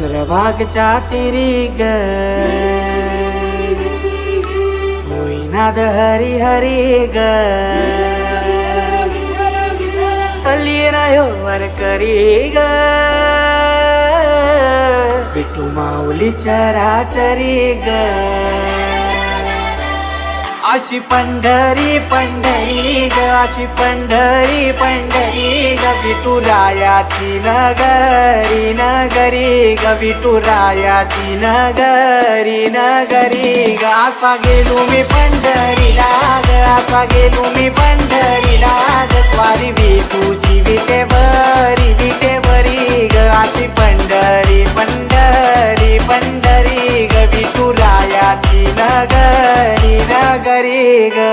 चंद्रभागच्या तिरी ग होईनाद हरी हरी ग वर करी ग विठू माऊली चराचरी ग अशी पंढरी पंढरी ग अशी पंढरी पंढरी ग विठुरायाची नगरी नगरी ग विठुरायाची नगरी नगरी ग असा गेलो मी पंढरीला ग असा गेलो मी पंढरीला ग स्वारी विठूची विटेवरी विटेवरी ग अशी पंढरी पंढरी पंढरी ग विठुरायाची नगरी नगरी ग